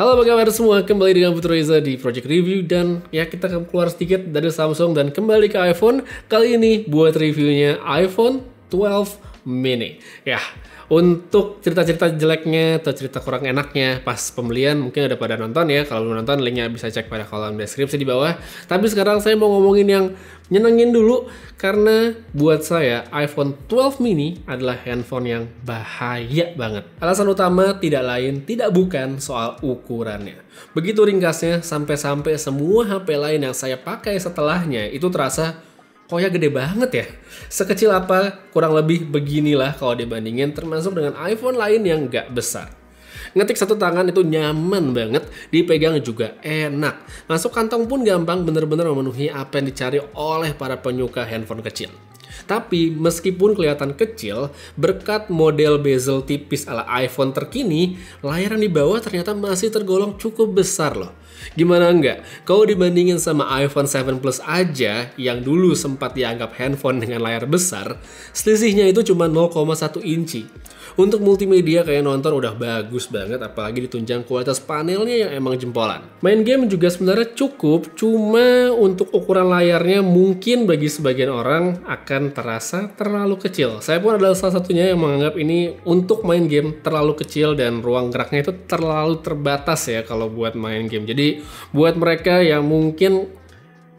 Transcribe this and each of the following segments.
Halo apa kabar semua, kembali dengan Putra Reza di Project Review. Dan ya kita akan keluar sedikit dari Samsung dan kembali ke iPhone. Kali ini buat reviewnya iPhone 12 mini. Ya, untuk cerita-cerita jeleknya atau cerita kurang enaknya pas pembelian mungkin udah pada nonton ya. Kalau belum nonton linknya bisa cek pada kolom deskripsi di bawah. Tapi sekarang saya mau ngomongin yang nyenengin dulu, karena buat saya iPhone 12 mini adalah handphone yang bahaya banget. Alasan utama tidak lain tidak bukan soal ukurannya. Begitu ringkasnya sampai-sampai semua HP lain yang saya pakai setelahnya itu terasa kok ya gede banget ya. Sekecil apa, kurang lebih beginilah kalau dibandingin termasuk dengan iPhone lain yang gak besar. Ngetik satu tangan itu nyaman banget, dipegang juga enak. Masuk kantong pun gampang, bener-bener memenuhi apa yang dicari oleh para penyuka handphone kecil. Tapi meskipun kelihatan kecil, berkat model bezel tipis ala iPhone terkini, layar yang di bawah ternyata masih tergolong cukup besar loh. Gimana enggak? Kalau dibandingin sama iPhone 7 Plus aja, yang dulu sempat dianggap handphone dengan layar besar, selisihnya itu cuma 0,1 inci. Untuk multimedia kayak nonton udah bagus banget, apalagi ditunjang kualitas panelnya yang emang jempolan. Main game juga sebenarnya cukup, cuma untuk ukuran layarnya mungkin bagi sebagian orang akan terasa terlalu kecil. Saya pun adalah salah satunya yang menganggap ini untuk main game terlalu kecil dan ruang geraknya itu terlalu terbatas ya kalau buat main game. Jadi buat mereka yang mungkin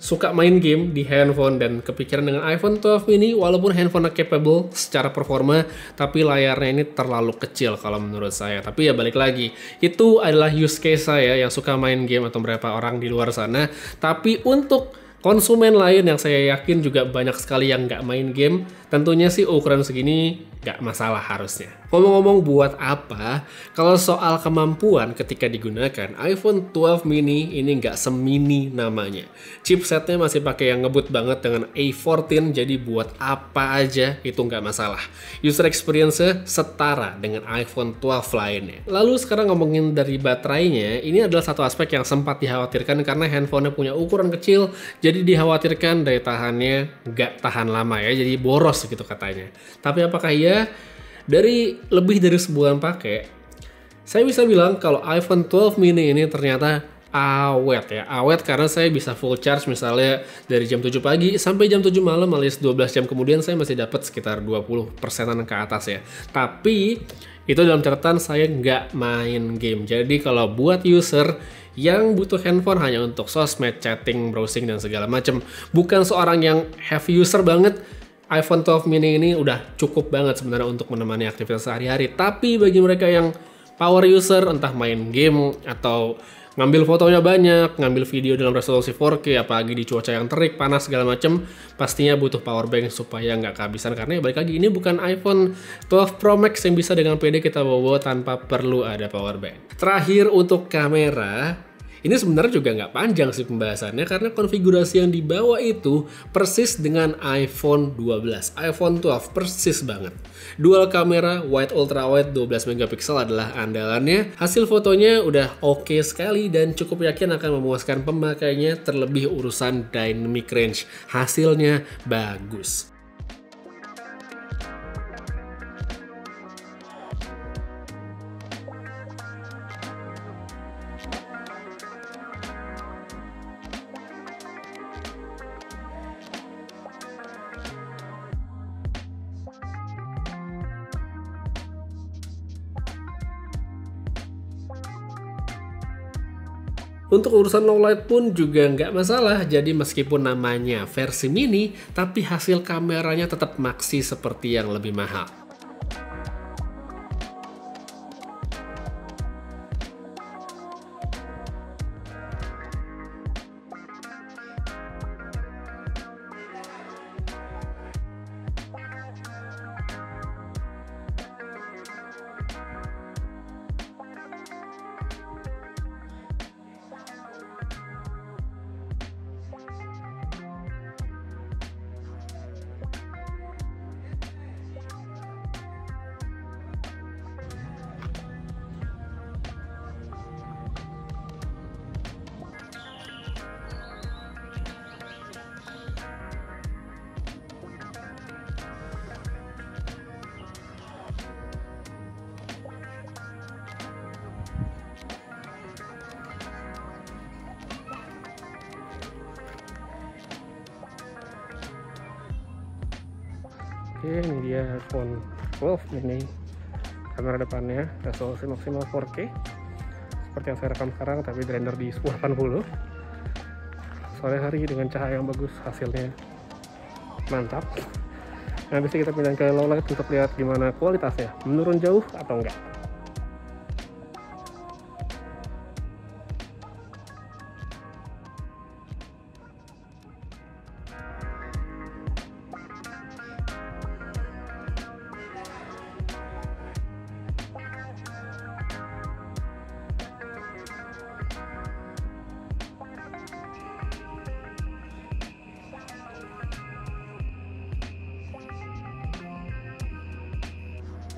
suka main game di handphone dan kepikiran dengan iPhone 12 mini, walaupun handphone capable secara performa, tapi layarnya ini terlalu kecil kalau menurut saya. Tapi ya balik lagi, itu adalah use case saya yang suka main game atau beberapa orang di luar sana. Tapi untuk konsumen lain yang saya yakin juga banyak sekali yang nggak main game, tentunya sih ukuran segini nggak masalah harusnya. Ngomong-ngomong buat apa, kalau soal kemampuan ketika digunakan, iPhone 12 mini ini nggak semini namanya. Chipsetnya masih pakai yang ngebut banget dengan A14, jadi buat apa aja itu nggak masalah. User experience-nya setara dengan iPhone 12 lainnya. Lalu sekarang ngomongin dari baterainya, ini adalah satu aspek yang sempat dikhawatirkan karena handphonenya punya ukuran kecil, jadi dikhawatirkan daya tahannya nggak tahan lama ya, jadi boros gitu katanya. Tapi apakah iya? Dari lebih dari sebulan pakai, saya bisa bilang kalau iPhone 12 mini ini ternyata awet ya. Awet karena saya bisa full charge misalnya dari jam 7 pagi sampai jam 7 malam, alias 12 jam kemudian saya masih dapat sekitar 20%-an ke atas ya. Tapi itu dalam catatan saya nggak main game. Jadi kalau buat user yang butuh handphone hanya untuk sosmed, chatting, browsing, dan segala macam, bukan seorang yang heavy user banget, iPhone 12 mini ini udah cukup banget sebenarnya untuk menemani aktivitas sehari-hari. Tapi bagi mereka yang power user, entah main game atau ngambil fotonya banyak, ngambil video dalam resolusi 4K, apalagi di cuaca yang terik, panas, segala macem, pastinya butuh power bank supaya nggak kehabisan. Karena ya balik lagi, ini bukan iPhone 12 Pro Max yang bisa dengan pede kita bawa tanpa perlu ada power bank. Terakhir untuk kamera, ini sebenarnya juga nggak panjang sih pembahasannya karena konfigurasi yang dibawa itu persis dengan iPhone 12, iPhone 12 persis banget. Dual kamera wide ultra wide 12 megapiksel adalah andalannya. Hasil fotonya udah oke sekali dan cukup yakin akan memuaskan pemakainya, terlebih urusan dynamic range. Hasilnya bagus. Untuk urusan low light pun juga nggak masalah, jadi meskipun namanya versi mini, tapi hasil kameranya tetap maksi seperti yang lebih mahal. Oke, ini dia iPhone 12 mini. Kamera depannya resolusi maksimal 4K seperti yang saya rekam sekarang, tapi render di 1080. Sore hari dengan cahaya yang bagus, hasilnya mantap. Nah, habis itu kita pindah ke low light untuk lihat gimana kualitasnya, menurun jauh atau enggak.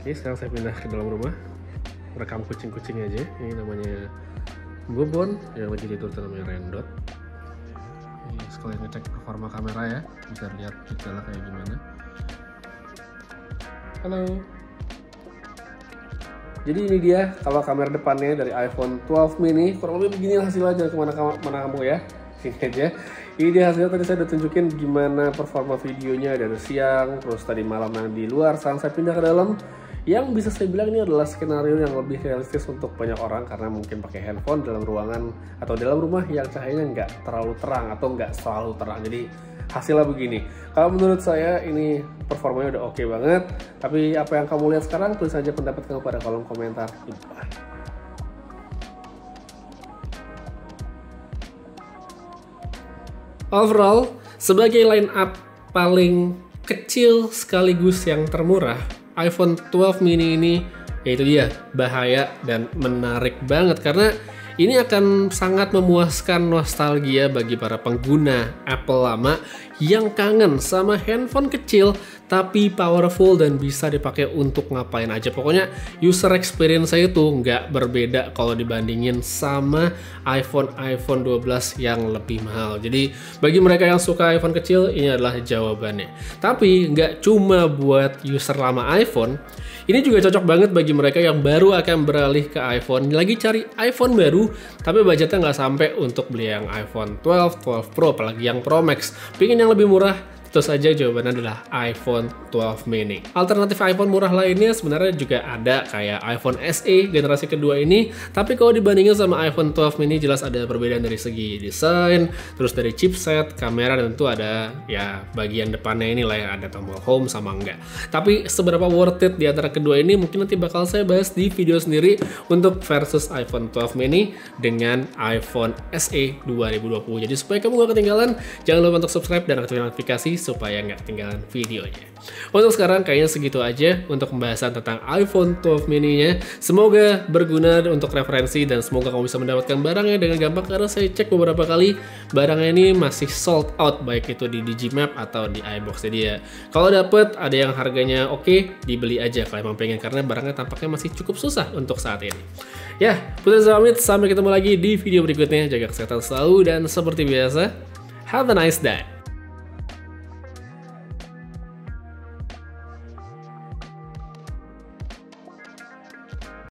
Oke, sekarang saya pindah ke dalam rumah, rekam kucing-kucing aja. Ini namanya Bobon, yang lagi tidur itu namanya Rendot. Ini sekalian ngecek performa kamera ya, bisa lihat detailnya kayak gimana. Halo. Jadi ini dia kalau kamera depannya dari iPhone 12 mini, kurang lebih begini hasilnya, jangan kemana-mana kamu ya. Sini aja. Ini dia hasilnya, tadi saya udah tunjukin gimana performa videonya dari siang, terus tadi malam yang di luar. Sekarang saya pindah ke dalam. Yang bisa saya bilang ini adalah skenario yang lebih realistis untuk banyak orang, karena mungkin pakai handphone dalam ruangan atau dalam rumah yang cahayanya nggak terlalu terang atau nggak selalu terang. Jadi hasilnya begini. Kalau menurut saya ini performanya udah oke banget. Tapi apa yang kamu lihat sekarang, tulis saja pendapat kamu pada kolom komentar di bawah. Overall, sebagai line up paling kecil sekaligus yang termurah, iPhone 12 mini ini yaitu dia bahaya dan menarik banget, karena ini akan sangat memuaskan nostalgia bagi para pengguna Apple lama yang kangen sama handphone kecil tapi powerful dan bisa dipakai untuk ngapain aja. Pokoknya user experience saya itu nggak berbeda kalau dibandingin sama iPhone 12 yang lebih mahal. Jadi bagi mereka yang suka iPhone kecil, ini adalah jawabannya. Tapi nggak cuma buat user lama iPhone, ini juga cocok banget bagi mereka yang baru akan beralih ke iPhone, lagi cari iPhone baru tapi budgetnya nggak sampai untuk beli yang iPhone 12 Pro, apalagi yang Pro Max. Pengen yang lebih murah? Tentu saja jawabannya adalah iPhone 12 mini. Alternatif iPhone murah lainnya sebenarnya juga ada, kayak iPhone SE generasi kedua ini. Tapi kalau dibandingin sama iPhone 12 mini, jelas ada perbedaan dari segi desain, terus dari chipset, kamera, dan tentu ada ya bagian depannya ini lah yang ada tombol home sama enggak. Tapi seberapa worth it di antara kedua ini mungkin nanti bakal saya bahas di video sendiri untuk versus iPhone 12 mini dengan iPhone SE 2020. Jadi supaya kamu gak ketinggalan, jangan lupa untuk subscribe dan aktifkan notifikasi supaya nggak ketinggalan videonya. Untuk sekarang kayaknya segitu aja untuk pembahasan tentang iPhone 12 mini-nya. Semoga berguna untuk referensi dan semoga kamu bisa mendapatkan barangnya dengan gampang, karena saya cek beberapa kali barangnya ini masih sold out, baik itu di Digimap atau di iBox. Jadi ya kalau dapet ada yang harganya oke, dibeli aja kalau emang pengen, karena barangnya tampaknya masih cukup susah untuk saat ini. Ya, Putra pamit, sampai ketemu lagi di video berikutnya. Jaga kesehatan selalu dan seperti biasa, have a nice day.